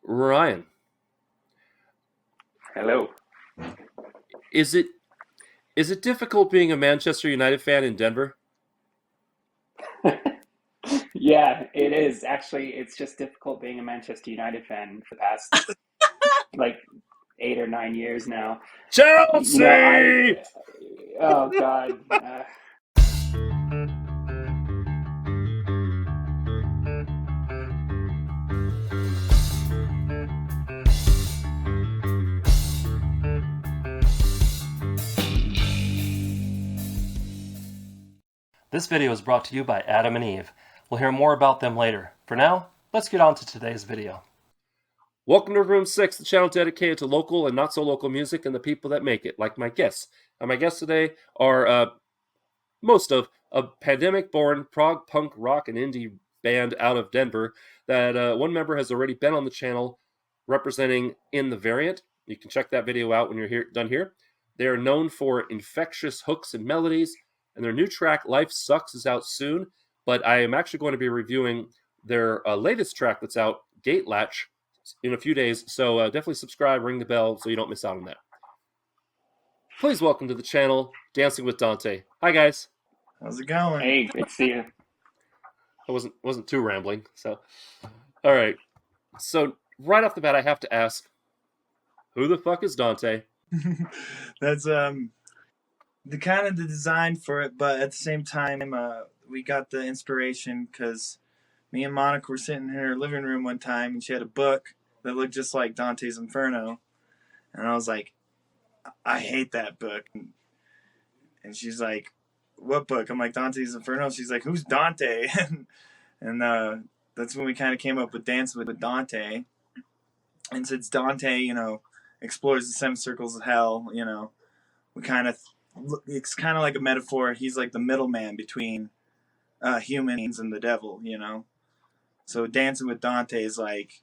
Ryan, Hello. is it difficult being a Manchester United fan in Denver? Yeah, it is. Actually, it's just difficult being a Manchester United fan for the past like 8 or 9 years now. You know, Chelsea! oh God. This video is brought to you by Adam and Eve. We'll hear more about them later. For now, let's get on to today's video. Welcome to Room 6, the channel dedicated to local and not so local music and the people that make it, like my guests. And my guests today are most of a pandemic-born prog punk rock and indie band out of Denver that one member has already been on the channel representing In the Variant. You can check that video out when you're done here. They are known for infectious hooks and melodies, and their new track, Life Sucks, is out soon, but I am actually going to be reviewing their latest track that's out, Gate Latch, in a few days, so definitely subscribe, ring the bell, so you don't miss out on that. Please welcome to the channel, Dancing with Dante. Hi, guys. How's it going? Hey, great to see you. I wasn't too rambling, so. All right. So, right off the bat, I have to ask, who the fuck is Dante? That's the kind of the design for it, but at the same time, we got the inspiration because me and Monica were sitting in her living room one time, and she had a book that looked just like Dante's Inferno, and I was like, I hate that book, and she's like, what book? I'm like, Dante's Inferno. She's like, who's Dante? and that's when we kind of came up with Dancing with Dante, and since Dante, explores the seven circles of hell, we kind of, it's kind of like a metaphor. He's like the middleman between humans and the devil, So Dancing with Dante is like,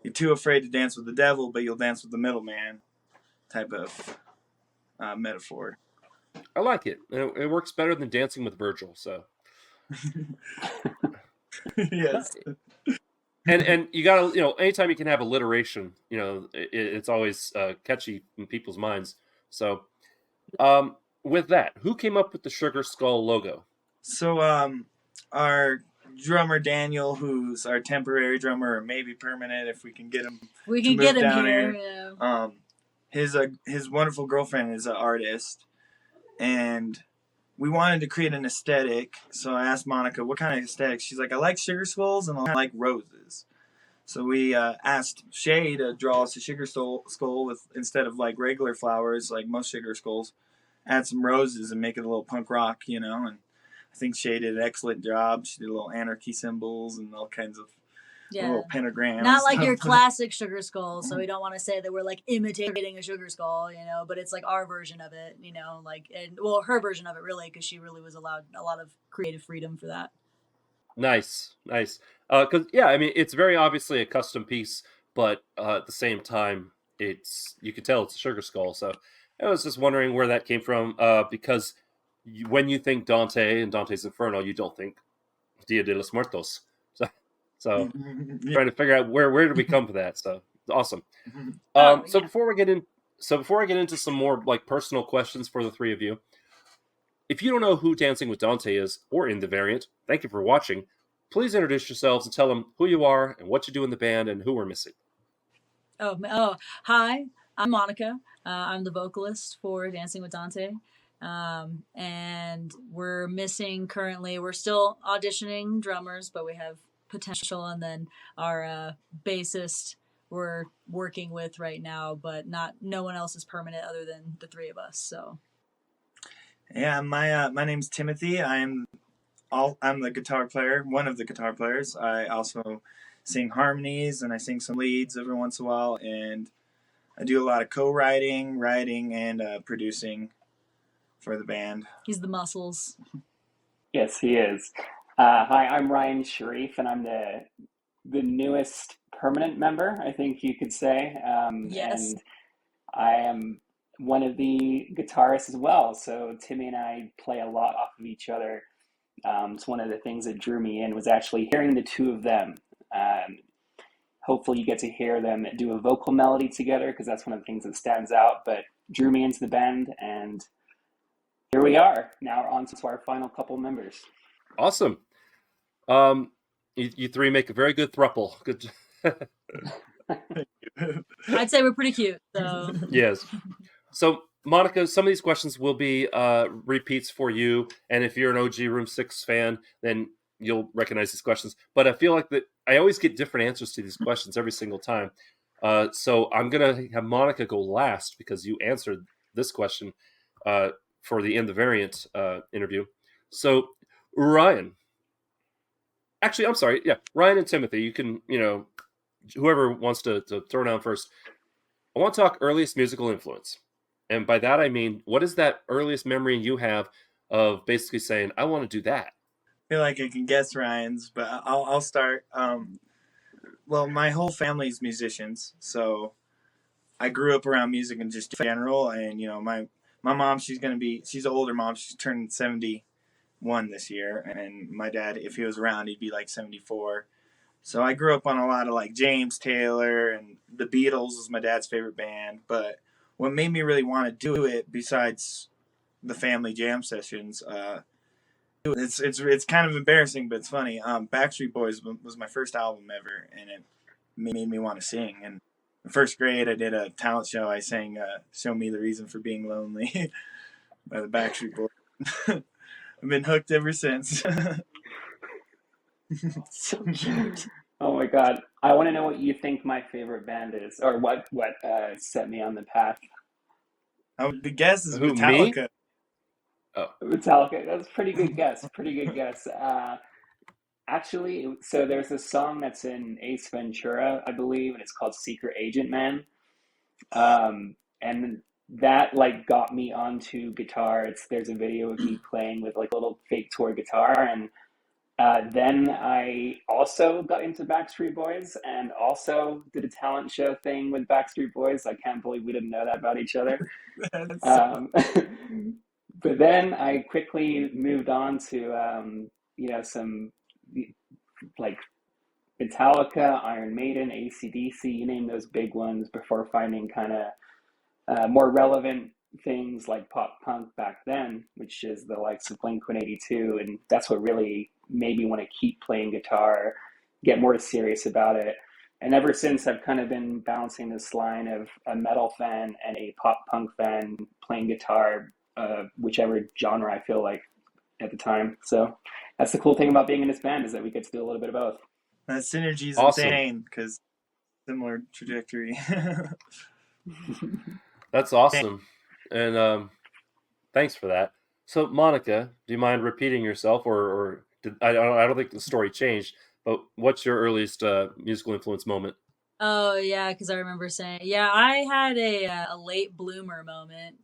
you're too afraid to dance with the devil, but you'll dance with the middleman type of metaphor. I like it. It works better than Dancing with Virgil, so. Yes. And you gotta, anytime you can have alliteration, it's always catchy in people's minds. So, with that, who came up with the Sugar Skull logo? So, our drummer Daniel, who's our temporary drummer, or maybe permanent if we can get him. We can get him down here. Yeah. His wonderful girlfriend is an artist, and we wanted to create an aesthetic. So I asked Monica, what kind of aesthetic? She's like, I like sugar skulls and I like roses. So we asked Shay to draw us a sugar skull with, instead of like regular flowers, like most sugar skulls, add some roses and make it a little punk rock, And I think Shay did an excellent job. She did little anarchy symbols and all kinds of little pentagrams. Not like your classic sugar skull, so we don't want to say that we're like imitating a sugar skull, but it's like our version of it, her version of it really, because she really was allowed a lot of creative freedom for that. Nice. Because it's very obviously a custom piece, but at the same time, you can tell it's a sugar skull. So I was just wondering where that came from, because when you think Dante and Dante's Inferno, you don't think Dia de los Muertos. So trying to figure out where did we come for that. So awesome. So before I get into some more like personal questions for the three of you, if you don't know who Dancing with Dante is or In the Variant, thank you for watching. Please introduce yourselves and tell them who you are and what you do in the band and who we're missing. Oh, hi, I'm Monica. I'm the vocalist for Dancing with Dante. And we're missing currently, we're still auditioning drummers, but we have potential, and then our bassist we're working with right now, but no one else is permanent other than the three of us. So yeah, my name's Timothy. I'm the guitar player, one of the guitar players. I also sing harmonies and I sing some leads every once in a while, and I do a lot of co-writing, writing, and producing for the band. He's the muscles. Yes, he is. Hi, I'm Ryan Sharif, and I'm the newest permanent member, I think you could say. Yes. And I am one of the guitarists as well. So Timmy and I play a lot off of each other. It's one of the things that drew me in was actually hearing the two of them. hopefully you get to hear them do a vocal melody together, because that's one of the things that stands out, but drew me into the band, and here we are. Now on to our final couple members. Awesome. You three make a very good throuple. Good. I'd say we're pretty cute. So Yes. So, Monica, some of these questions will be repeats for you, and if you're an OG Room 6 fan, then you'll recognize these questions. But I feel like that I always get different answers to these questions every single time. So I'm going to have Monica go last because you answered this question for the In the Variant interview. So, Ryan. Actually, I'm sorry. Yeah, Ryan and Timothy. You can, whoever wants to throw down first. I want to talk earliest musical influence. And by that, I mean, what is that earliest memory you have of basically saying, I want to do that? I feel like I can guess Ryan's, but I'll start. Well, my whole family's musicians, so I grew up around music in just general. And, my mom, she's an older mom. She's turning 71 this year. And my dad, if he was around, he'd be like 74. So I grew up on a lot of like James Taylor, and the Beatles was my dad's favorite band. But what made me really want to do it, besides the family jam sessions, it's kind of embarrassing, but it's funny. Backstreet Boys was my first album ever, and it made me want to sing. And in first grade, I did a talent show. I sang "Show Me the Reason for Being Lonely" by the Backstreet Boys. I've been hooked ever since. So cute. Oh my god. I want to know what you think my favorite band is, or what set me on the path. The guess is Who, Metallica. me? Oh. Metallica. That's a pretty good guess. Actually, so there's a song that's in Ace Ventura, I believe, and it's called Secret Agent Man. And that like got me onto guitar. There's a video of me playing with like a little fake toy guitar, and then I also got into Backstreet Boys and also did a talent show thing with Backstreet Boys. I can't believe we didn't know that about each other. But then I quickly moved on to, some like Metallica, Iron Maiden, AC/DC, you name those big ones, before finding kind of more relevant things like pop punk back then, which is the likes of Blink-182, and that's what really made me want to keep playing guitar, get more serious about it. And ever since, I've kind of been bouncing this line of a metal fan and a pop punk fan playing guitar, whichever genre I feel like at the time. So that's the cool thing about being in this band, is that we get to do a little bit of both. That synergy is awesome. insane, because similar trajectory. That's awesome. And thanks for that. So, Monica, do you mind repeating yourself, or I don't think the story changed, but what's your earliest musical influence moment? Oh yeah, because I remember saying, yeah, I had a late bloomer moment.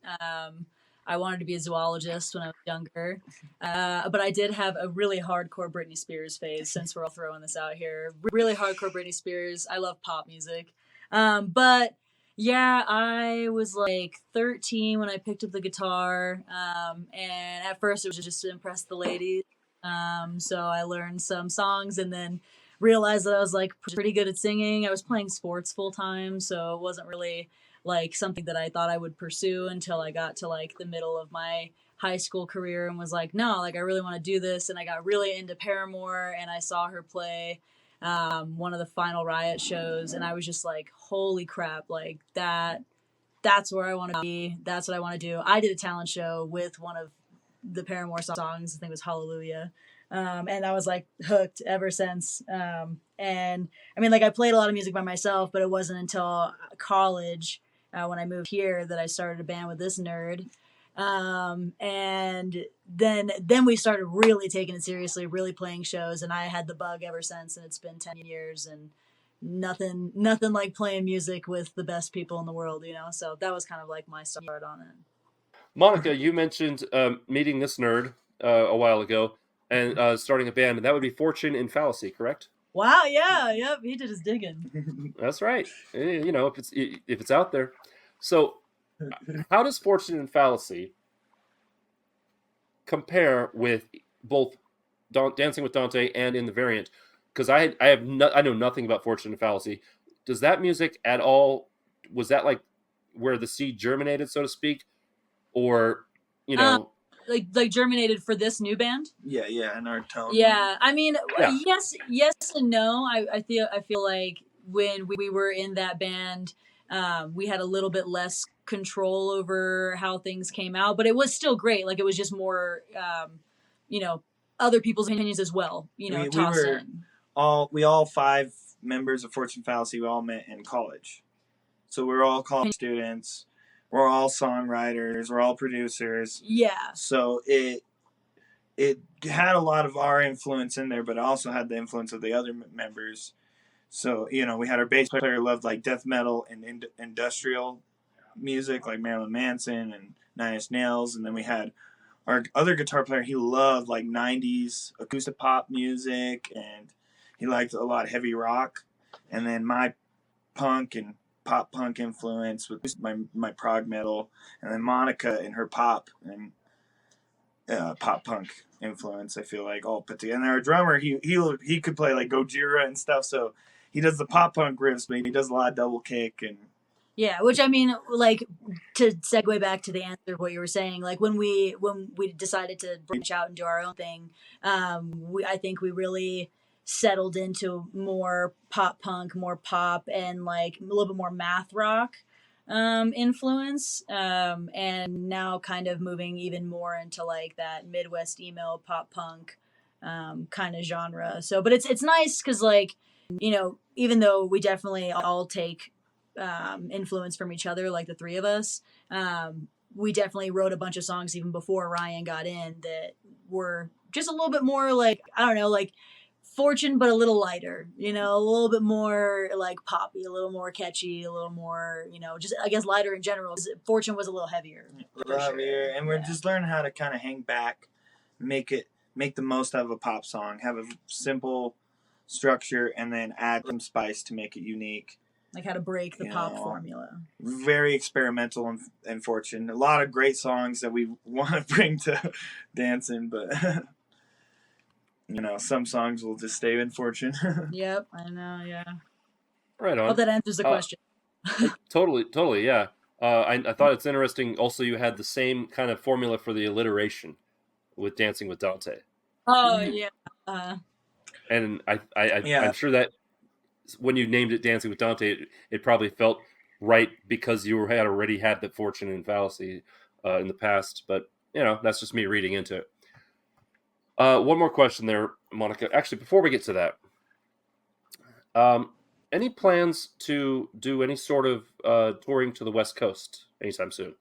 I wanted to be a zoologist when I was younger, but I did have a really hardcore Britney Spears phase. Since we're all throwing this out here, really hardcore Britney Spears. I love pop music, but yeah, I was like 13 when I picked up the guitar, and at first it was just to impress the ladies. So I learned some songs, and then realized that I was like pretty good at singing. I was playing sports full time, so it wasn't really like something that I thought I would pursue until I got to like the middle of my high school career, and was like, no, like I really want to do this. And I got really into Paramore, and I saw her play one of the Final Riot shows, and I was just like, holy crap, like that's where I want to be. That's what I want to do. I did a talent show with one of the Paramore songs. I think it was Hallelujah. And I was like hooked ever since. And I mean, like I played a lot of music by myself, but it wasn't until college when I moved here that I started a band with this nerd. And then we started really taking it seriously, really playing shows, and I had the bug ever since. And it's been 10 years, and nothing like playing music with the best people in the world, you know? So that was kind of like my start on it. Monica, you mentioned meeting this nerd a while ago and starting a band, and that would be Fortune and Fallacy, correct? Wow, yeah, yep, he did his digging. That's right. You know, if it's out there. So, how does Fortune and Fallacy compare with both Dancing with Dante and In the Variant? because I know nothing about Fortune and Fallacy. Does that music at all, was that like where the seed germinated, so to speak, or you know? Like germinated for this new band? Yeah, in our tone. Yeah, I mean, Yeah. yes and no. I feel like when we were in that band, we had a little bit less control over how things came out, but it was still great. Like it was just more, you know, other people's opinions as well. You know, We tossed were in. all 5 members of Fortune Fallacy. We all met in college, so we're all college students. We're all songwriters. We're all producers. Yeah. So it had a lot of our influence in there, but it also had the influence of the other members. So we had our bass player who loved like death metal and industrial music, like Marilyn Manson and Nine Inch Nails, and then we had our other guitar player. He loved like '90s acoustic pop music, and he liked a lot of heavy rock. And then my punk and pop punk influence with my prog metal, and then Monica and her pop and pop punk influence. I feel like all put together. And our drummer, he could play like Gojira and stuff, so he does the pop punk riffs, but he does a lot of double kick and. Yeah, which I mean, like to segue back to the answer of what you were saying, like when we decided to branch out and do our own thing, I think we really settled into more pop punk, more pop, and like a little bit more math rock influence, and now kind of moving even more into like that Midwest emo pop punk kind of genre. So, but it's nice because like even though we definitely all take influence from each other, like the 3 of us. We definitely wrote a bunch of songs even before Ryan got in that were just a little bit more like, I don't know, like Fortune, but a little lighter, a little bit more like poppy, a little more catchy, a little more, just I guess lighter in general. Fortune was a little heavier. A little heavier, and we're just learning how to kind of hang back, make the most out of a pop song, have a simple structure, and then add some spice to make it unique. Like how to break the pop formula. Very experimental and Fortune. A lot of great songs that we want to bring to dancing, but some songs will just stay in Fortune. Yep, I know. Yeah. Right on. Hope that answers the question. Totally, yeah. I thought it's interesting. Also, you had the same kind of formula for the alliteration with Dancing with Dante. Oh yeah. And I'm sure that when you named it Dancing with Dante, it probably felt right because you had already had the Fortune and Fallacy in the past. But that's just me reading into it. One more question there, Monica. Actually, before we get to that, any plans to do any sort of touring to the West Coast anytime soon?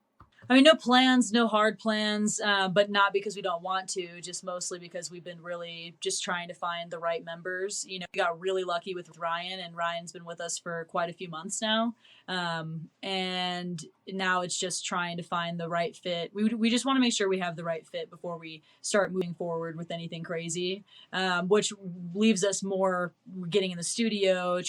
I mean, no plans, no hard plans, but not because we don't want to, just mostly because we've been really just trying to find the right members. We got really lucky with Ryan, and Ryan's been with us for quite a few months now. And now it's just trying to find the right fit. We just want to make sure we have the right fit before we start moving forward with anything crazy, which leaves us more getting in the studio,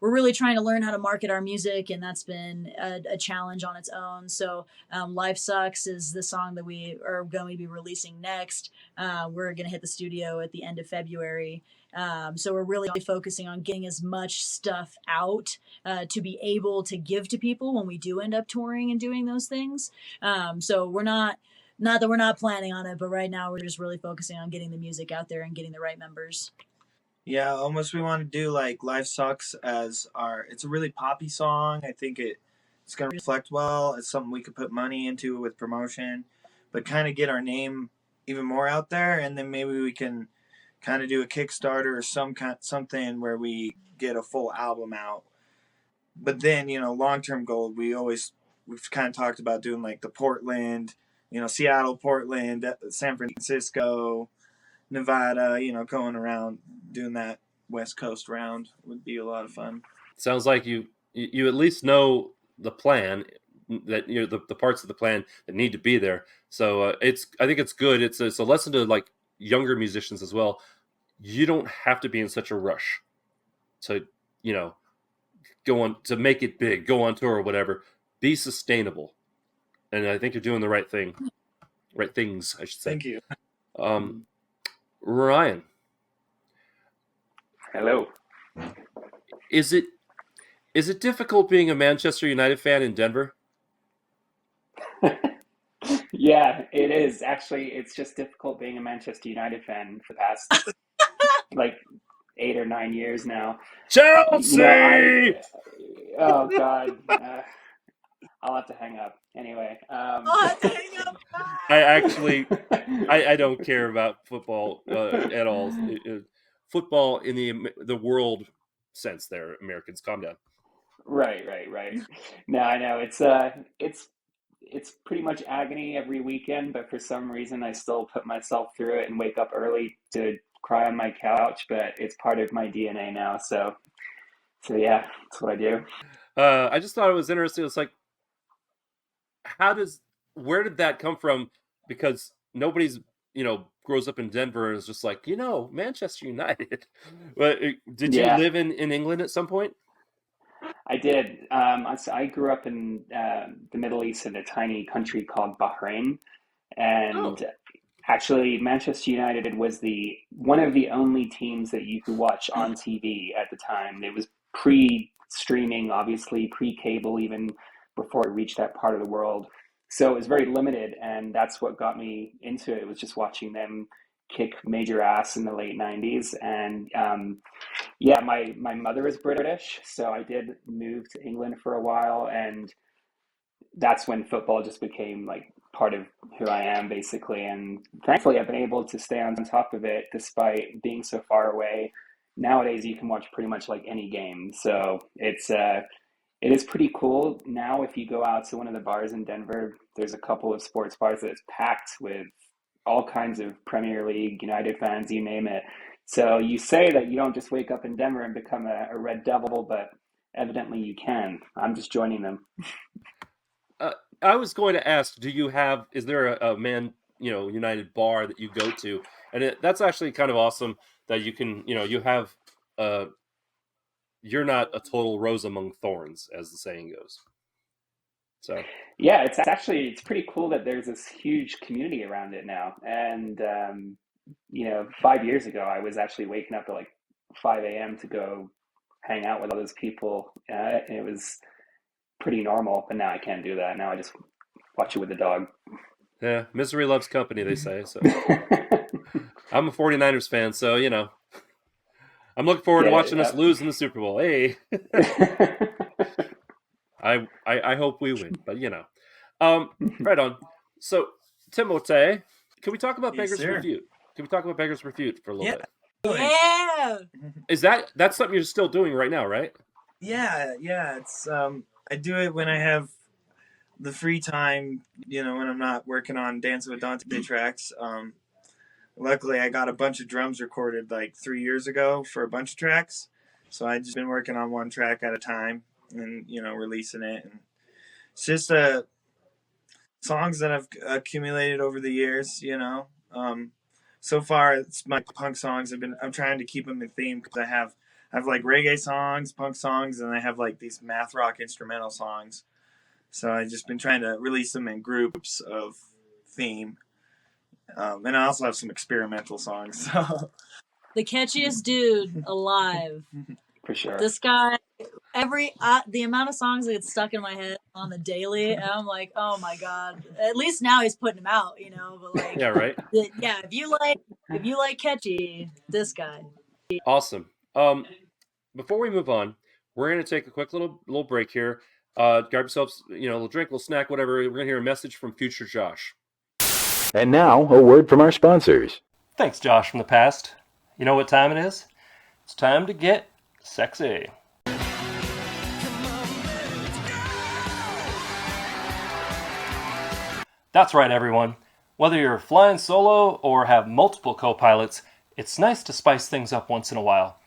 we're really trying to learn how to market our music, and that's been a challenge on its own. So Life Sucks is the song that we are going to be releasing next. We're going to hit the studio at the end of February. So we're really focusing on getting as much stuff out to be able to give to people when we do end up touring and doing those things. So we're not that we're not planning on it, but right now we're just really focusing on getting the music out there and getting the right members. Yeah, almost we want to do like Life Sucks as it's a really poppy song. I think it's going to reflect well. It's something we could put money into with promotion, but kind of get our name even more out there, and then maybe we can kind of do a Kickstarter or something where we get a full album out. But then, long-term goal, we've kind of talked about doing like the Portland, Seattle, Portland, San Francisco, Nevada, going around doing that West Coast round would be a lot of fun. Sounds like you at least know the plan, that the parts of the plan that need to be there. So I think it's good. It's a lesson to like younger musicians as well. You don't have to be in such a rush to go on to make it big, go on tour or whatever. Be sustainable, and I think you're doing the right things, I should say. Thank you. Ryan, Hello. Is it difficult being a Manchester United fan in Denver? Yeah, it is. Actually, it's just difficult being a Manchester United fan for the past like 8 or 9 years now. You know, Chelsea! oh God, I'll have to hang up. Anyway, Oh, dang it. I actually, I don't care about football at all. Football in the world sense there, Americans, calm down. right. No, I know it's pretty much agony every weekend, but for some reason I still put myself through it and wake up early to cry on my couch. But it's part of my DNA now, so yeah, that's what I do. I just thought it was interesting. It's like, where did that come from? Because nobody's, grows up in Denver and is just like, Manchester United. But did you Yeah, live in England at some point? I did. I grew up in the Middle East in a tiny country called Bahrain, Oh, and actually, Manchester United was the one of the only teams that you could watch on TV at the time. It was pre-streaming, obviously, pre-cable, even before it reached that part of the world. So it was very limited, and that's what got me into it. It was just watching them kick major ass in the late '90s, and yeah, my mother is British, so I did move to England for a while, and that's when football just became like part of who I am basically. And thankfully, I've been able to stay on top of it despite being so far away. Nowadays, you can watch pretty much like any game, so it is pretty cool. Now, if you go out to one of the bars in Denver, there's a couple of sports bars that's packed with all kinds of Premier League, United fans, you name it. So you say that you don't just wake up in Denver and become a Red Devil, but evidently you can. I'm just joining them. uh, I was going to ask, is there a United bar that you go to? And that's actually kind of awesome that you can, uh, you're not a total rose among thorns, as the saying goes. So, Yeah, it's pretty cool that there's this huge community around it now. And 5 years ago, I was actually waking up at like 5 a.m. to go hang out with all those people. And it was pretty normal, but now I can't do that. Now I just watch it with the dog. yeah, misery loves company, they say. So, I'm a 49ers fan, so, I'm looking forward to Get it? watching us lose in the Super Bowl. Hey, Yep. I hope we win, but right on. So, Timote, can we talk about Yes, Beggars sir. Refute? Can we talk about Beggars Refute for a little Yeah. bit? Yeah. Is that's something you're still doing right now, right? Yeah. It's I do it when I have the free time. When I'm not working on Dancing with Dante tracks. Luckily, I got a bunch of drums recorded like 3 years ago for a bunch of tracks, so I just been working on one track at a time and releasing it. And it's just songs that I've accumulated over the years. So far it's my punk songs. I'm trying to keep them in theme because I have like reggae songs, punk songs, and I have like these math rock instrumental songs. So I've just been trying to release them in groups of theme. And I also have some experimental songs. So. The catchiest dude alive. For sure. This guy, the amount of songs that get stuck in my head on the daily, and I'm like, oh my god. At least now he's putting them out, But like, Yeah, right. yeah, if you like catchy, this guy. Awesome. Before we move on, we're going to take a quick little break here. Grab yourselves, a little drink, little snack, whatever. We're going to hear a message from future Josh. And now, a word from our sponsors. Thanks, Josh from the past. You know what time it is? It's time to get sexy. That's right, everyone. Whether you're flying solo or have multiple co-pilots, it's nice to spice things up once in a while.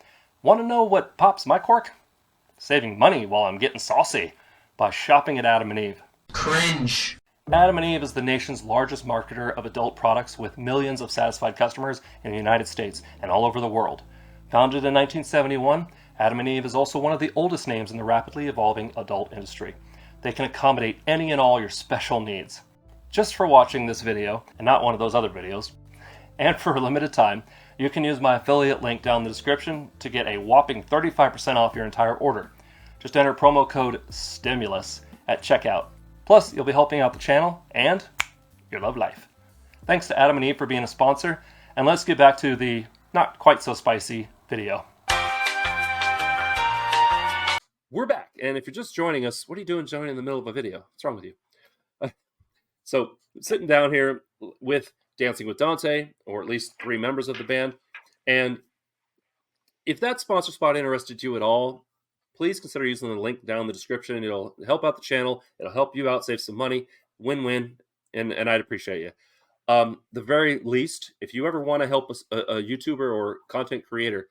Want to know what pops my cork? Saving money while I'm getting saucy by shopping at Adam & Eve. Cringe. Adam & Eve is the nation's largest marketer of adult products with millions of satisfied customers in the United States and all over the world. Founded in 1971, Adam & Eve is also one of the oldest names in the rapidly evolving adult industry. They can accommodate any and all your special needs. Just for watching this video, and not one of those other videos, and for a limited time, you can use my affiliate link down in the description to get a whopping 35% off your entire order. Just enter promo code STIMULUS at checkout. Plus, you'll be helping out the channel and your love life. Thanks to Adam and Eve for being a sponsor, and let's get back to the not quite so spicy video. We're back, and if you're just joining us, what are you doing joining in the middle of a video? What's wrong with you? So, sitting down here with Dancing with Dante, or at least 3 members of the band, and if that sponsor spot interested you at all, please consider using the link down in the description. It'll help out the channel. It'll help you out, save some money. Win-win, and I'd appreciate you. The very least, if you ever want to help a YouTuber or content creator,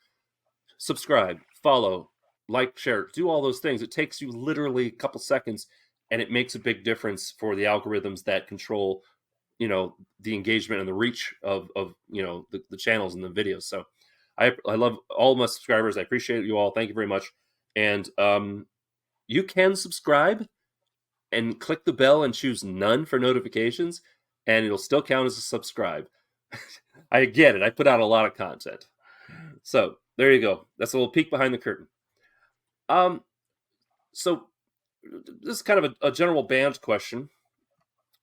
subscribe, follow, like, share, do all those things. It takes you literally a couple seconds, and it makes a big difference for the algorithms that control, the engagement and the reach of the channels and the videos. So I love all my subscribers. I appreciate you all. Thank you very much. And you can subscribe and click the bell and choose none for notifications, and it'll still count as a subscribe. I get it. I put out a lot of content. So there you go. That's a little peek behind the curtain. So this is kind of a general band question.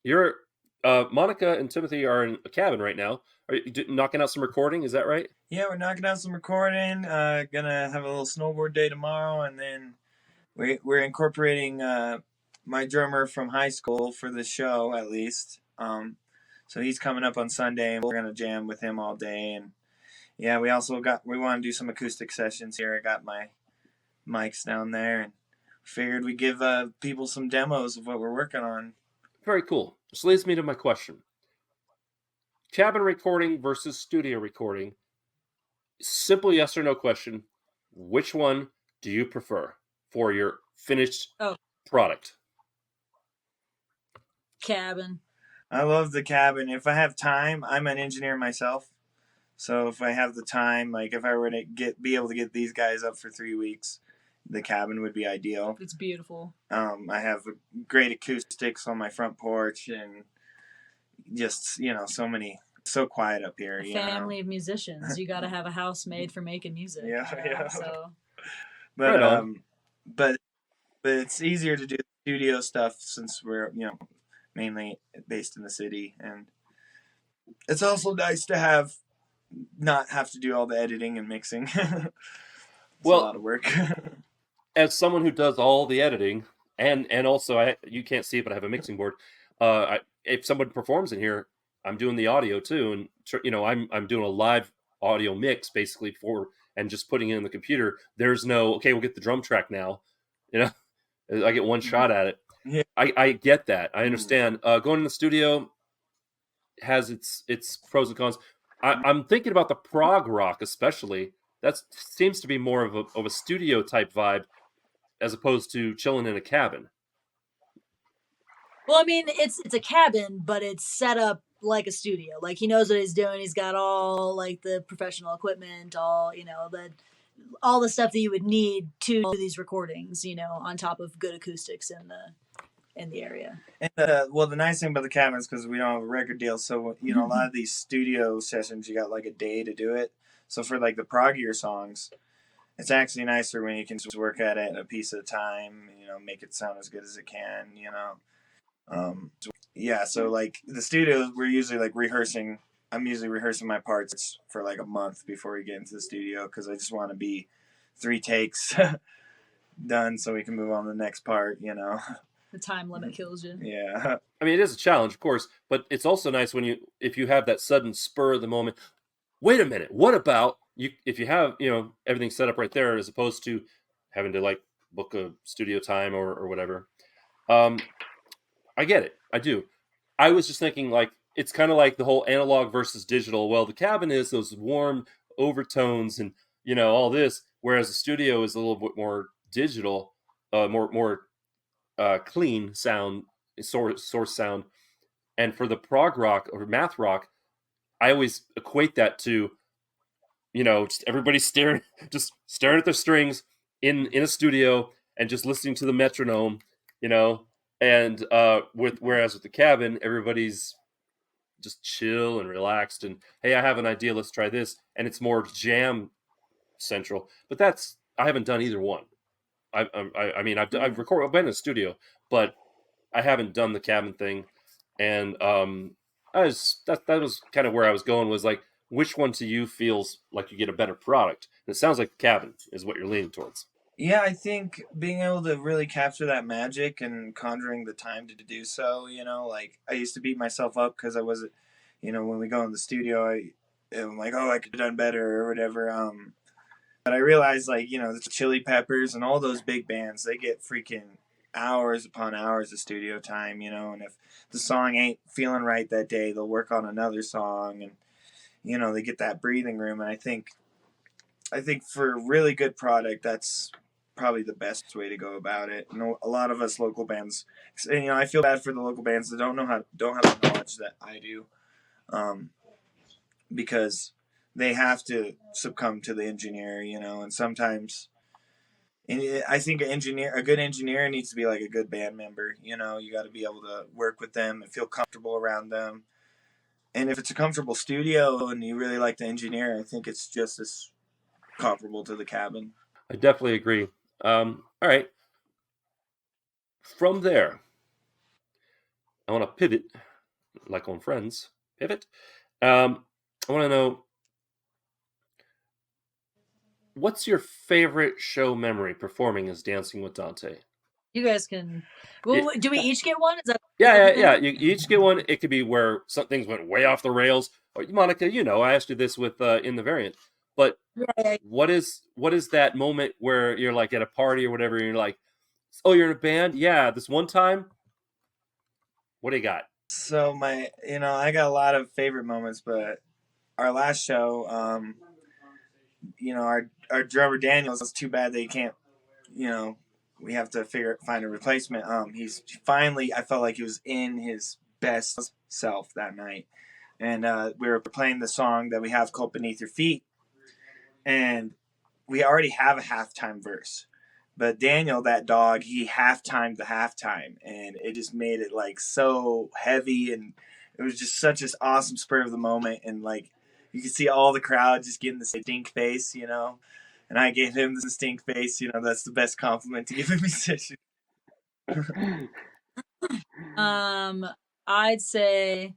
You're Monica and Timothy are in a cabin right now. Are you knocking out some recording? Is that right? Yeah, we're knocking out some recording. Gonna have a little snowboard day tomorrow, and then we're incorporating my drummer from high school for the show, at least. So he's coming up on Sunday, and we're gonna jam with him all day. And yeah, we want to do some acoustic sessions here. I got my mics down there, and figured we'd give people some demos of what we're working on. Very cool. This leads me to my question. Cabin recording versus studio recording. Simple yes or no question. Which one do you prefer for your finished product? Cabin. I love the cabin. If I have time, I'm an engineer myself. So if I have the time, like if I were to be able to get these guys up for 3 weeks, the cabin would be ideal. It's beautiful. I have great acoustics on my front porch, and just, so quiet up here. A family of musicians. You got to have a house made for making music. Yeah. So. But it's easier to do studio stuff since we're, mainly based in the city, and it's also nice to not have to do all the editing and mixing. It's a lot of work. As someone who does all the editing, and also you can't see it, but I have a mixing board. If someone performs in here, I'm doing the audio too, and I'm doing a live audio mix basically and just putting it in the computer. There's no we'll get the drum track now. I get one shot at it. Yeah. I get that. I understand. Going in the studio has its pros and cons. I'm thinking about the prog rock especially. That seems to be more of a studio type vibe as opposed to chilling in a cabin. Well, I mean, it's a cabin, but it's set up like a studio. Like, he knows what he's doing. He's got all like the professional equipment, all the stuff that you would need to do these recordings. On top of good acoustics in the area. And the nice thing about the cabin is because we don't have a record deal, so a lot of these studio sessions you got like a day to do it. So for like the proggier songs, it's actually nicer when you can just work at it a piece at a time. Make it sound as good as it can. So like the studio, we're usually like rehearsing. I'm usually rehearsing my parts for like a month before we get into the studio, because I just want to be 3 takes done so we can move on to the next part. The time limit kills you. Yeah. I mean, it is a challenge, of course, but it's also nice if you have that sudden spur of the moment. Wait a minute, what about if you have everything set up right there, as opposed to having to like book a studio time or whatever. I get it. I do. I was just thinking like it's kind of like the whole analog versus digital. Well, the cabin is those warm overtones and all this, whereas the studio is a little bit more digital, more clean sound, source sound. And for the prog rock or math rock, I always equate that to just everybody staring at their strings in a studio and just listening to the metronome, and whereas with the cabin, everybody's just chill and relaxed, and hey, I have an idea, let's try this, and it's more jam central. But I haven't done either one. I mean, I've been in a studio, but I haven't done the cabin thing, and that was kind of where I was going, was like, which one to you feels like you get a better product? And it sounds like the cabin is what you're leaning towards. Yeah, I think being able to really capture that magic and conjuring the time to do so, like I used to beat myself up because I wasn't, when we go in the studio, I'm like, oh, I could have done better or whatever. But I realized, like, the Chili Peppers and all those big bands, they get freaking hours upon hours of studio time, and if the song ain't feeling right that day, they'll work on another song, and, they get that breathing room. And I think for a really good product, that's probably the best way to go about it. A lot of us local bands, and, I feel bad for the local bands that don't have the knowledge that I do, because they have to succumb to the engineer, and sometimes, and I think a good engineer needs to be like a good band member. You got to be able to work with them and feel comfortable around them. And if it's a comfortable studio and you really like the engineer, I think it's just as comparable to the cabin. I definitely agree. All right. From there, I want to pivot, like on Friends, pivot. I want to know, what's your favorite show memory performing as Dancing with Dante? You guys can. Well, do we each get one? Is that? Yeah. You each get one. It could be where some things went way off the rails. Or Monica, I asked you this with in the variant. But Yeah. what is that moment where you're like at a party or whatever, and you're like, oh, you're in a band? Yeah, this one time. What do you got? So I got a lot of favorite moments, but our last show, our drummer Daniel, it's too bad that he can't, we have to find a replacement. He's finally, I felt like he was in his best self that night. And we were playing the song that we have called Beneath Your Feet. And we already have a halftime verse. But Daniel, that dog, he half-timed the halftime. And it just made it like so heavy. And it was just such an awesome spur of the moment. And like, you could see all the crowd just getting the stink face, And I gave him the stink face. That's the best compliment to give a musician. I'd say,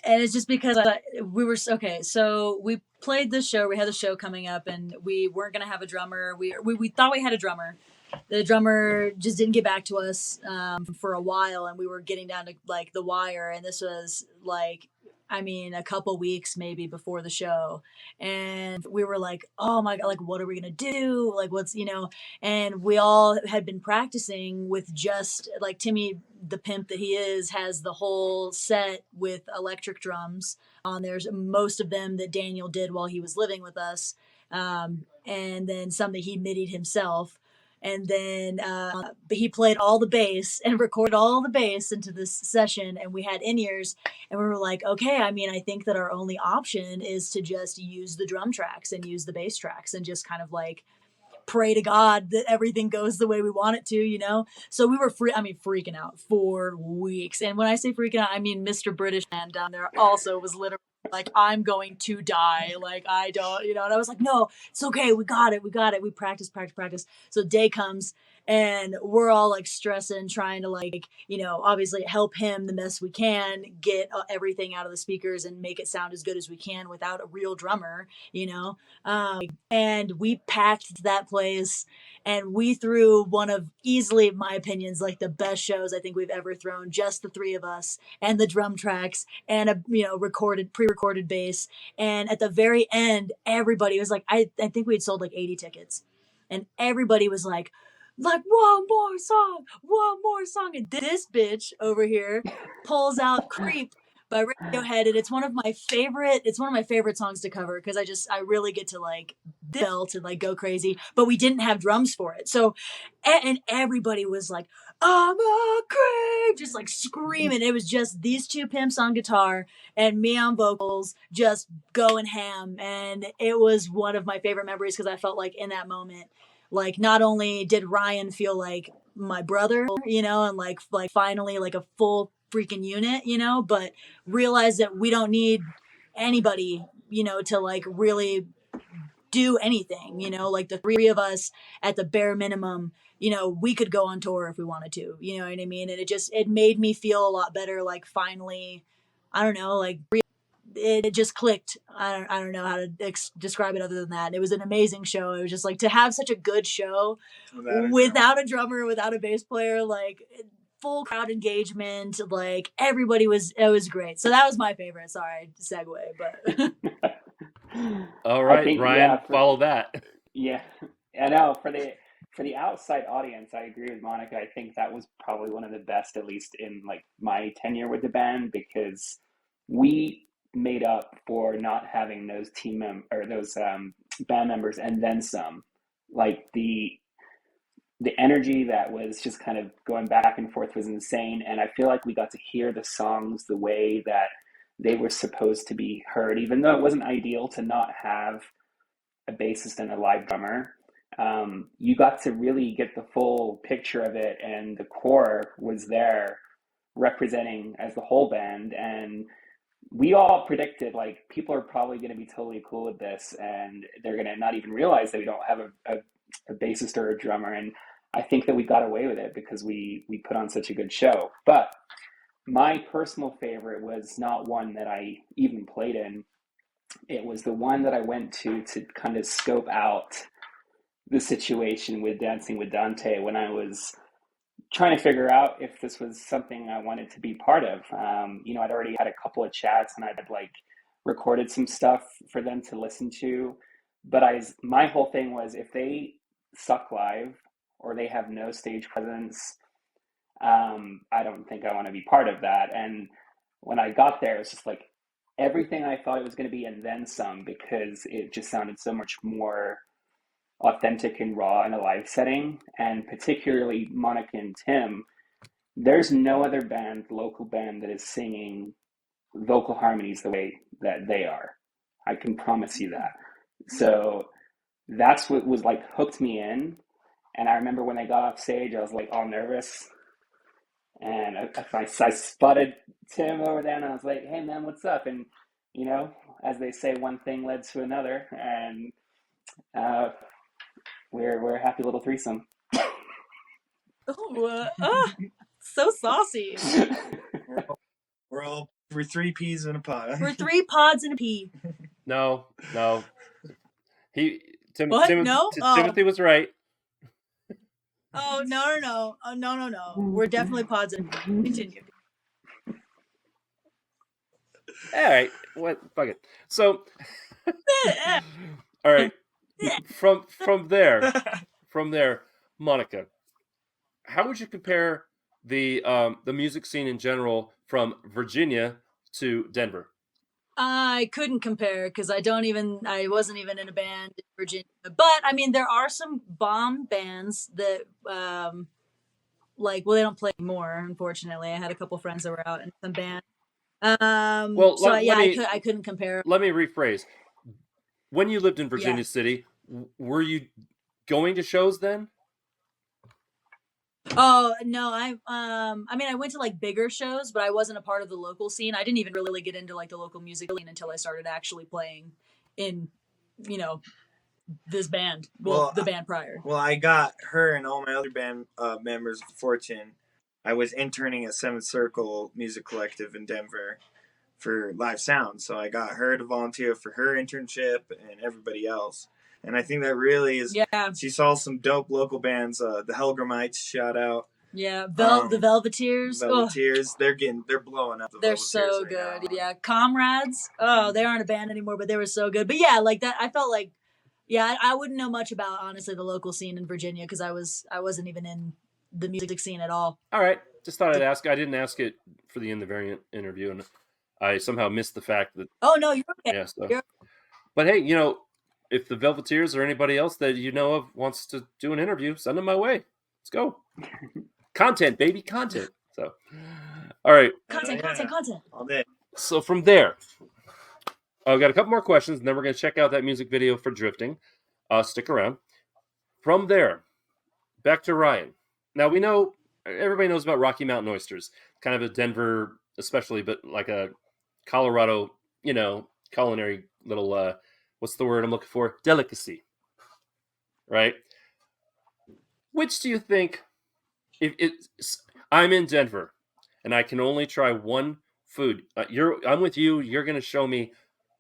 and it's just because we were okay. So we played this show. We had a show coming up, and we weren't gonna have a drummer. We thought we had a drummer. The drummer just didn't get back to us for a while, and we were getting down to like the wire. And this was like, a couple weeks maybe before the show, and we were like, oh my god, like what are we gonna do? Like what's and we all had been practicing with just like Timmy, the pimp that he is, has the whole set with electric drums on there. Most of them that Daniel did while he was living with us, and then some that he midied himself. And then he played all the bass and recorded all the bass into this session, and we had in-ears, and we were like, okay, I think that our only option is to just use the drum tracks and use the bass tracks and just kind of like pray to God that everything goes the way we want it to. So we were freaking out for weeks. And when I say freaking out, I mean Mr. British Man down there also was literally like, I'm going to die. Like, I don't, and I was like, no, it's okay. We got it. We practice. So day comes, and we're all like stressing, trying to like, obviously help him the best we can, get everything out of the speakers and make it sound as good as we can without a real drummer, and we packed that place, and we threw one of, easily, in my opinions, like the best shows I think we've ever thrown. Just the three of us and the drum tracks and a pre-recorded bass. And at the very end, everybody was like, I think we had sold like 80 tickets, and everybody was like one more song. And this bitch over here pulls out Creep by Radiohead, and it's one of my favorite songs to cover, because I really get to like belt and like go crazy. But we didn't have drums for it, so and everybody was like, I'm a creep, just like screaming. It was just these two pimps on guitar and me on vocals, just going ham. And it was one of my favorite memories, because I felt like in that moment, like not only did Ryan feel like my brother, and like finally like a full freaking unit, but realize that we don't need anybody, to like really do anything, like the three of us at the bare minimum, we could go on tour if we wanted to, you know what I mean? And it made me feel a lot better. Like finally, I don't know, like it just clicked. I don't know how to describe it other than that. It was an amazing show. It was just like to have such a good show without a drummer, without a bass player, like full crowd engagement, like it was great. So that was my favorite. Sorry, segue, but All right, think, Ryan, follow that. Yeah, I know. For the outside audience, I agree with Monica. I think that was probably one of the best, at least in like my tenure with the band, because we made up for not having those band members and then some. Like the energy that was just kind of going back and forth was insane, and I feel like we got to hear the songs the way that they were supposed to be heard, even though it wasn't ideal to not have a bassist and a live drummer. You got to really get the full picture of it, and the core was there representing as the whole band. And we all predicted like people are probably going to be totally cool with this, and they're going to not even realize that we don't have a bassist or a drummer. And I think that we got away with it because we put on such a good show. But my personal favorite was not one that I even played in. It was the one that I went to kind of scope out the situation with Dancing with Dante when I was trying to figure out if this was something I wanted to be part of. I'd already had a couple of chats and I'd like recorded some stuff for them to listen to. But my whole thing was if they suck live or they have no stage presence, I don't think I want to be part of that. And when I got there, it's just like everything I thought it was going to be and then some, because it just sounded so much more authentic and raw in a live setting. And particularly Monica and Tim, there's no other local band that is singing vocal harmonies the way that they are. I can promise you that. So that's what was like hooked me in. And I remember when I got off stage, I was like all nervous. And I spotted Tim over there and I was like, hey man, what's up? And, as they say, one thing led to another. And we're a happy little threesome. So saucy. We're three peas in a pod. We're three pods in a pea. No. No? Timothy was right. Oh, no. Oh, no. We're definitely pods in a pea. Continue. All right. What? Fuck it. So, all right. From there, Monica, how would you compare the music scene in general from Virginia to Denver? I couldn't compare because I wasn't even in a band in Virginia. But I mean, there are some bomb bands that they don't play anymore. Unfortunately, I had a couple friends that were out in some band. I couldn't compare. Let me rephrase. When you lived in Virginia City, were you going to shows then? Oh no, I went to like bigger shows, but I wasn't a part of the local scene. I didn't even really get into like the local music scene until I started actually playing in, this band. The band prior. Well, I got her and all my other band members of Fortune. I was interning at Seventh Circle Music Collective in Denver for live sound, so I got her to volunteer for her internship and everybody else. And I think that really is. Yeah. She saw some dope local bands. The Helgramites, shout out. Yeah, the Velveteers. They're blowing up. They're so good. Yeah, Comrades. Oh, they aren't a band anymore, but they were so good. But yeah, like that. I felt like, I wouldn't know much about honestly the local scene in Virginia because I wasn't even in the music scene at all. All right, just thought I'd ask. I didn't ask it for the In the Variant interview, and I somehow missed the fact that. Oh no, you're okay. Yeah, so. But hey, if the Velveteers or anybody else that you know of wants to do an interview, send them my way. Let's go. Content, baby, content. So, all right. Content. All day. So from there, I've got a couple more questions, and then we're going to check out that music video for Drifting. Stick around. From there, back to Ryan. Now, everybody knows about Rocky Mountain Oysters. kind of a Denver, especially, but like a Colorado, culinary little, what's the word I'm looking for? Delicacy, right? Which do you think, if it's, I'm in Denver and I can only try one food, I'm with you, you're going to show me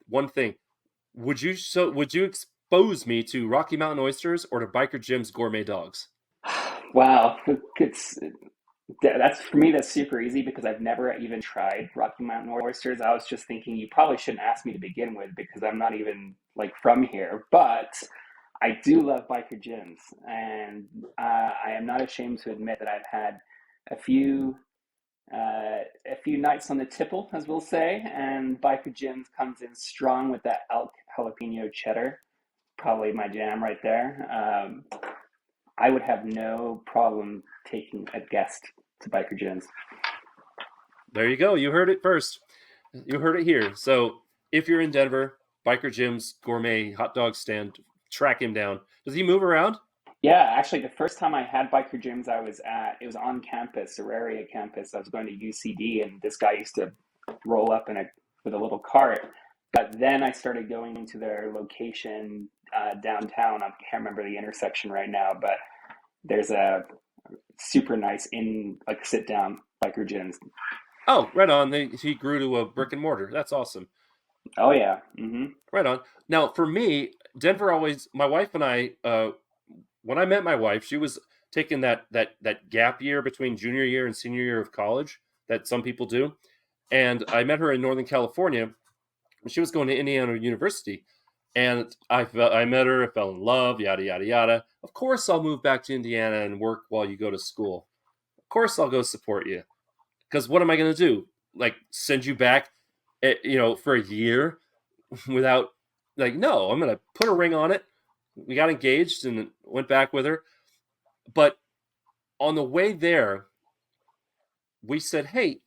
one thing. Would you expose me to Rocky Mountain oysters or to Biker Jim's gourmet dogs? Wow, that's for me. That's super easy because I've never even tried Rocky Mountain oysters. I was just thinking you probably shouldn't ask me to begin with because I'm not even like from here. But I do love Biker Jim's, and I am not ashamed to admit that I've had a few nights on the tipple, as we'll say, and Biker Jim's comes in strong with that elk jalapeno cheddar. Probably my jam right there. I would have no problem taking a guest to Biker Jim's. There you go. You heard it first. You heard it here. So if you're in Denver, Biker Jim's gourmet hot dog stand, track him down. Does he move around? Yeah, actually, the first time I had Biker Jim's, it was on campus, Auraria campus. I was going to UCD, and this guy used to roll up with a little cart. But then I started going into their location downtown. I can't remember the intersection right now, but there's a super nice sit down Biker Jim's. Oh, right on. He grew to a brick and mortar. That's awesome. Oh yeah. Mm-hmm. Right on. Now for me, Denver always. My wife and I. When I met my wife, she was taking that gap year between junior year and senior year of college that some people do, and I met her in Northern California. She was going to Indiana University, and I met her. I fell in love. Yada yada yada. Of course, I'll move back to Indiana and work while you go to school. Of course, I'll go support you. Because what am I going to do? Like send you back, for a year without no, I'm going to put a ring on it. We got engaged and went back with her. But on the way there, we said, hey,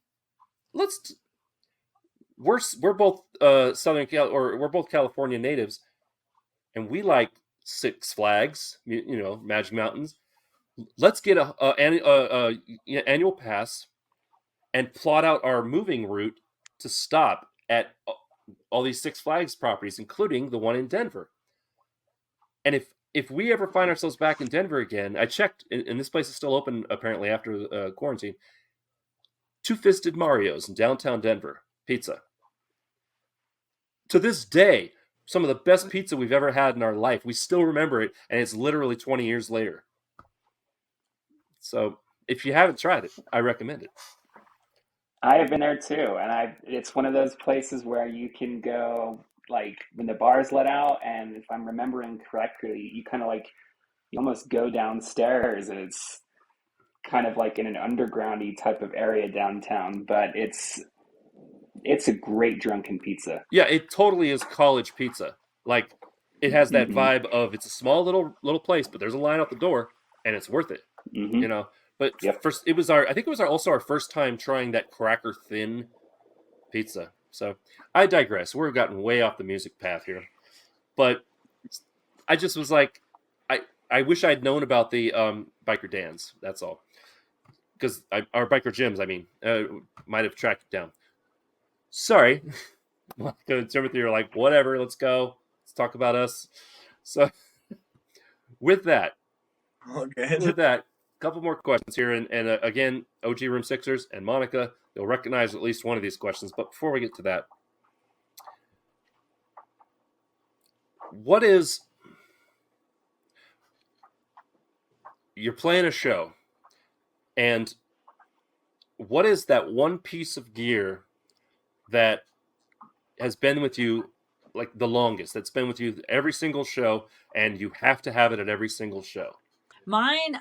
we're both we're both California natives, and we like Six Flags, Magic Mountains. Let's get a annual pass and plot out our moving route to stop at all these Six Flags properties, including the one in Denver. And if we ever find ourselves back in Denver again, I checked, and this place is still open apparently after quarantine. Two Fisted Mario's in downtown Denver, pizza. To this day, some of the best pizza we've ever had in our life. We still remember it, and it's literally 20 years later. So if you haven't tried it, I recommend it. I have been there too, and it's one of those places where you can go like when the bar's let out, and if I'm remembering correctly, you kind of you almost go downstairs, and it's kind of like in an undergroundy type of area downtown, but it's a great drunken pizza. Yeah, it totally is college pizza. Like it has that vibe of it's a small little place, but there's a line out the door, and it's worth it. Mm-hmm. But first, I think it was also our first time trying that cracker thin pizza. So I digress. We've gotten way off the music path here, but I just was like, I wish I'd known about the Biker Dan's. That's all, because our Biker Jim's. I mean, might have tracked it down. Sorry, Timothy, you're like, whatever. Let's go. Let's talk about us. So with that, couple more questions here, and again, OG Room Sixers and Monica, you'll recognize at least one of these questions. But before we get to that, you're playing a show, and what is that one piece of gear that has been with you like the longest, that's been with you every single show, and you have to have it at every single show? Mine,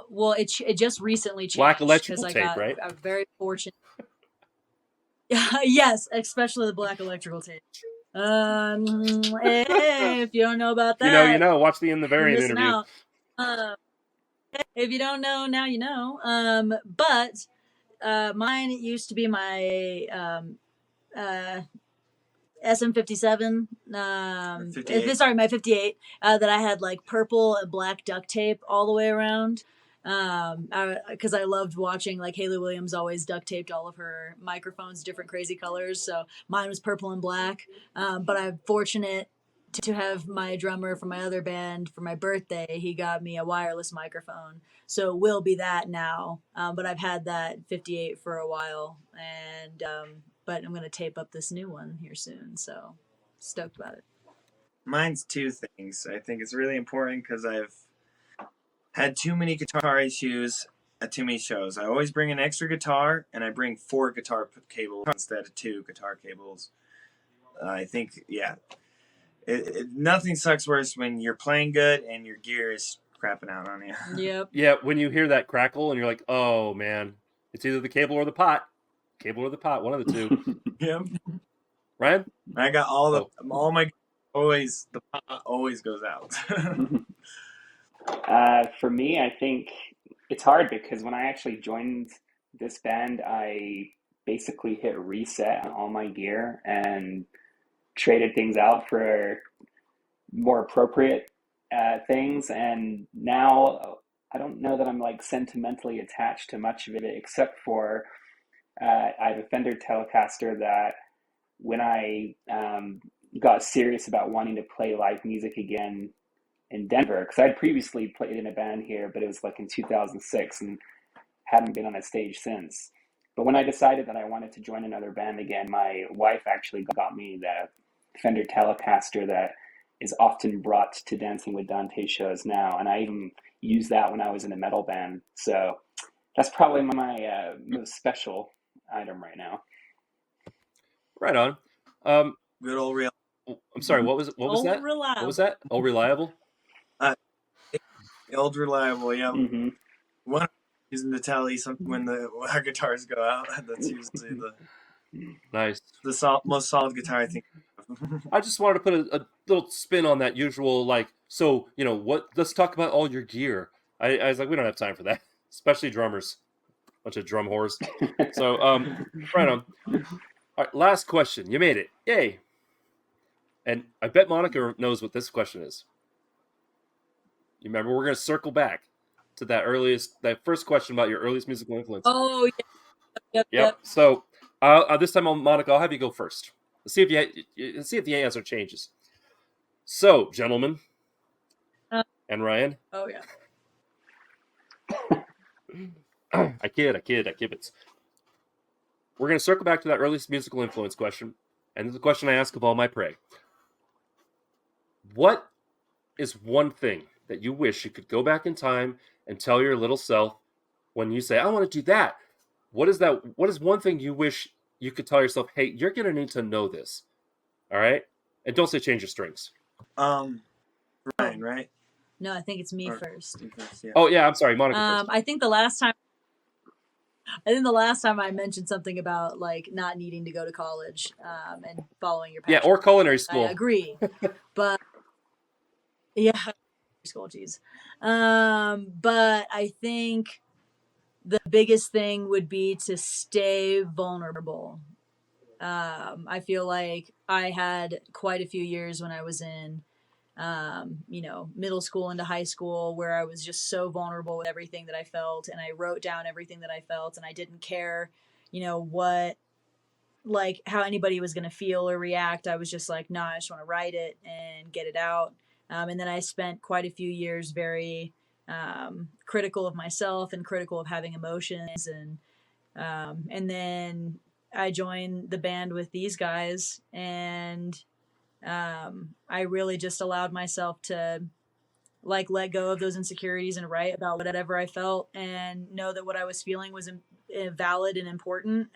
well, it just recently changed. Black electrical tape, right? I'm very fortunate. Yes, especially the black electrical tape. Hey, if you don't know about that, you know. Watch the In the Variant interview. If you don't know, now you know. But mine used to be my SM57. My 58. That I had like purple and black duct tape all the way around. Because I loved watching, like, Haley Williams always duct taped all of her microphones different crazy colors, so mine was purple and black. But I'm fortunate to have my drummer from my other band for my birthday. He got me a wireless microphone, so it will be that now. But I've had that 58 for a while, and but I'm gonna tape up this new one here soon, so stoked about it. Mine's two things. I think it's really important because I've had too many guitar issues at too many shows. I always bring an extra guitar, and I bring 4 guitar cables instead of 2 guitar cables. I think, yeah, nothing sucks worse when you're playing good and your gear is crapping out on you. Yep. Yeah, when you hear that crackle and you're like, oh man, it's either the cable or the pot. Cable or the pot, one of the two. Yep. Ryan? I got all my always, the pot always goes out. For me, I think it's hard because when I actually joined this band, I basically hit reset on all my gear and traded things out for more appropriate things. And now I don't know that I'm like sentimentally attached to much of it, except for I have a Fender Telecaster that when I got serious about wanting to play live music again in Denver, because I'd previously played in a band here, but it was like in 2006 and hadn't been on a stage since. But when I decided that I wanted to join another band again, my wife actually got me the Fender Telecaster that is often brought to Dancing with Dante shows now, and I even used that when I was in a metal band. So that's probably my most special item right now. Right on. Good old real. I'm sorry, what was that? Reliable. What was that? Oh, reliable? Old reliable, yeah. Mm-hmm. One using the tally when our guitars go out. That's usually the Nice. most solid guitar I think. I just wanted to put a little spin on that usual, like, so, you know, let's talk about all your gear. I was like, we don't have time for that, especially drummers. Bunch of drum whores. So, right on. All right, last question. You made it. Yay. And I bet Monica knows what this question is. You remember, we're going to circle back to that first question about your earliest musical influence. Oh, yeah. Yep. So, this time, Monica, I'll have you go first. Let's see if the answer changes. So, gentlemen, and Ryan. Oh, yeah. I kid. We're going to circle back to that earliest musical influence question, and the question I ask of all my prey. What is one thing that you wish you could go back in time and tell your little self when you say, I want to do that? What is that? What is one thing you wish you could tell yourself, hey, you're going to need to know this. All right? And don't say change your strings. Ryan, right? No, I think it's me first. Yeah. Oh, yeah, I'm sorry, Monica first. I think the last time I mentioned something about like not needing to go to college and following your passion. Yeah, or culinary school. I agree, but yeah, school, geez. But I think the biggest thing would be to stay vulnerable. I feel like I had quite a few years when I was in middle school into high school where I was just so vulnerable with everything that I felt, and I wrote down everything that I felt, and I didn't care, what, like, how anybody was going to feel or react. I was just like, nah, I just want to write it and get it out. And then I spent quite a few years very critical of myself and critical of having emotions, and then I joined the band with these guys, and I really just allowed myself to like let go of those insecurities and write about whatever I felt and know that what I was feeling was valid and important.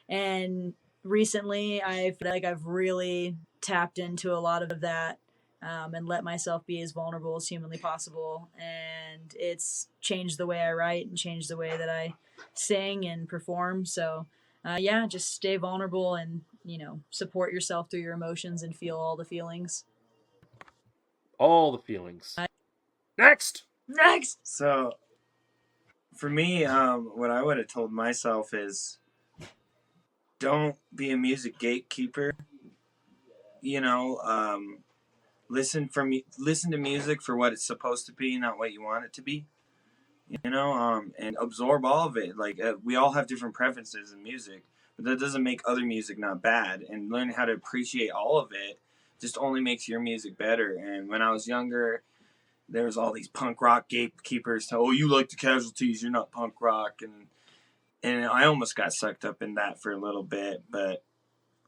And recently I feel like I've really tapped into a lot of that and let myself be as vulnerable as humanly possible. And it's changed the way I write and changed the way that I sing and perform. So just stay vulnerable and, support yourself through your emotions and feel all the feelings. All the feelings. Next! So, for me, what I would have told myself is, don't be a music gatekeeper. Listen to music for what it's supposed to be, not what you want it to be. and absorb all of it. Like we all have different preferences in music, but that doesn't make other music not bad. And learning how to appreciate all of it just only makes your music better. And when I was younger, there was all these punk rock gatekeepers. Oh, you like the Casualties, you're not punk rock, and I almost got sucked up in that for a little bit. But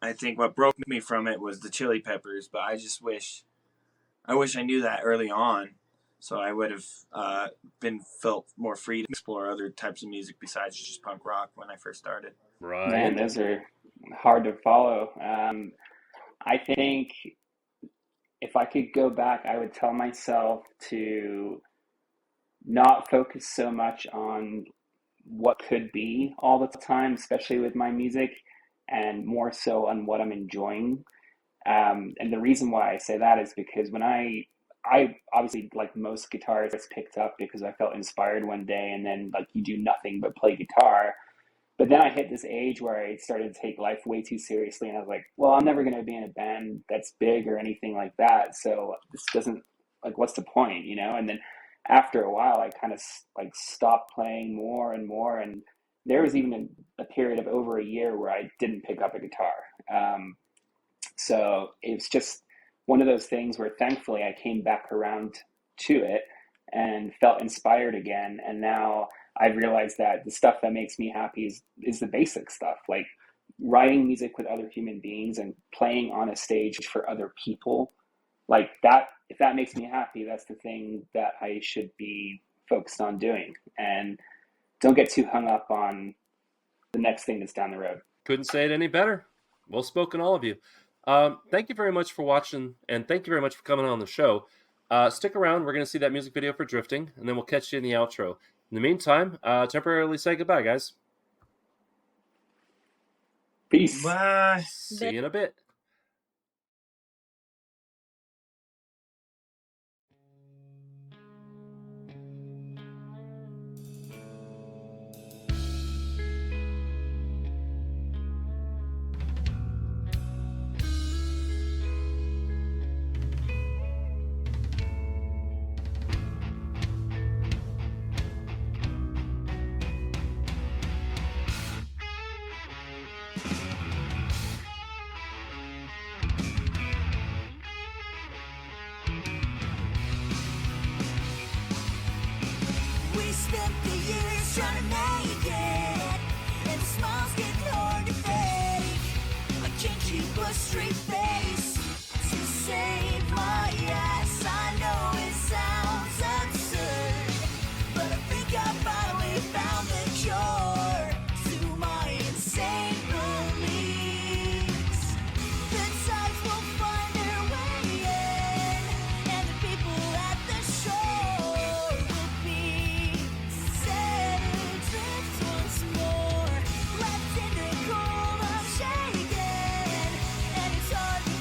I think what broke me from it was the Chili Peppers. But I wish I knew that early on, so I would have felt more free to explore other types of music besides just punk rock when I first started. Man, Right. those are hard to follow. I think if I could go back, I would tell myself to not focus so much on what could be all the time, especially with my music, and more so on what I'm enjoying. And the reason why I say that is because when I obviously, like most guitarists, picked up because I felt inspired one day, and then like you do nothing but play guitar. But then I hit this age where I started to take life way too seriously, and I was like, well, I'm never going to be in a band that's big or anything like that. So this doesn't, like, what's the point, you know? And then after a while, I kind of like stopped playing more and more. And there was even a period of over a year where I didn't pick up a guitar. So it's just one of those things where thankfully I came back around to it and felt inspired again. And now I've realized that the stuff that makes me happy is the basic stuff, like writing music with other human beings and playing on a stage for other people. Like that, if that makes me happy, that's the thing that I should be focused on doing. And don't get too hung up on the next thing that's down the road. Couldn't say it any better. Well spoken, all of you. Thank you very much for watching, and thank you very much for coming on the show. Stick around. We're going to see that music video for Drifting, and then we'll catch you in the outro. In the meantime, temporarily say goodbye, guys. Peace. Bye. See you in a bit. We spent the years trying to make it, and the smiles get hard to fake. I can't keep a straight face to save my ass. I know it sounds absurd, but I think I finally found the cure to my insane beliefs. The tides will find their way in, and the people at the shore will be set adrift once more, left in the cold, unshaken, and it's hard to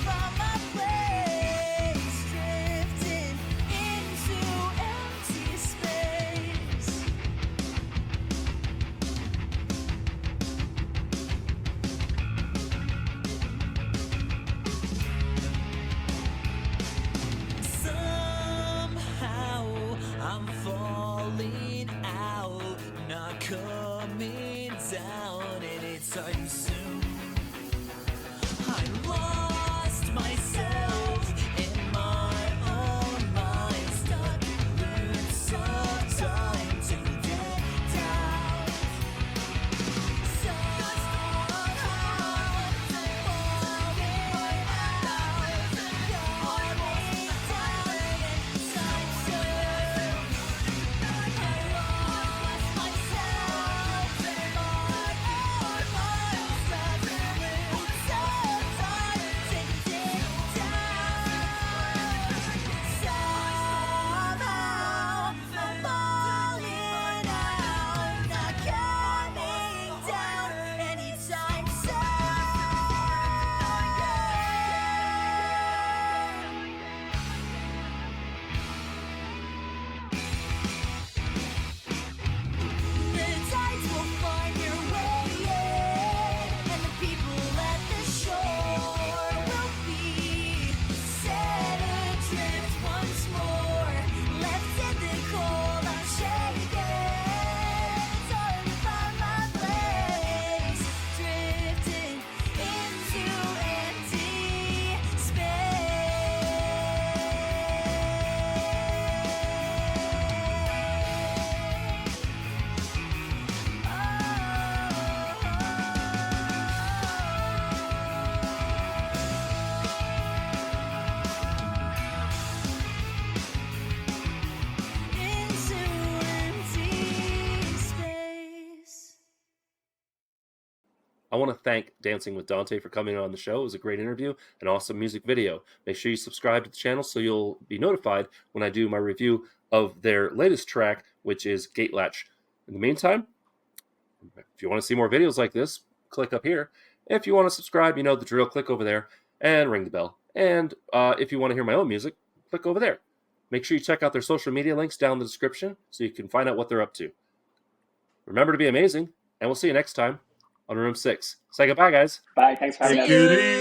I want to thank Dancing with Dante for coming on the show. It was a great interview, an awesome music video. Make sure you subscribe to the channel so you'll be notified when I do my review of their latest track, which is Gate Latch. In the meantime, if you want to see more videos like this, click up here. If you want to subscribe, you know the drill. Click over there and ring the bell. And if you want to hear my own music, click over there. Make sure you check out their social media links down in the description so you can find out what they're up to. Remember to be amazing, and we'll see you next time on Room 6. Say goodbye, guys. Bye. Thanks for having See us. you.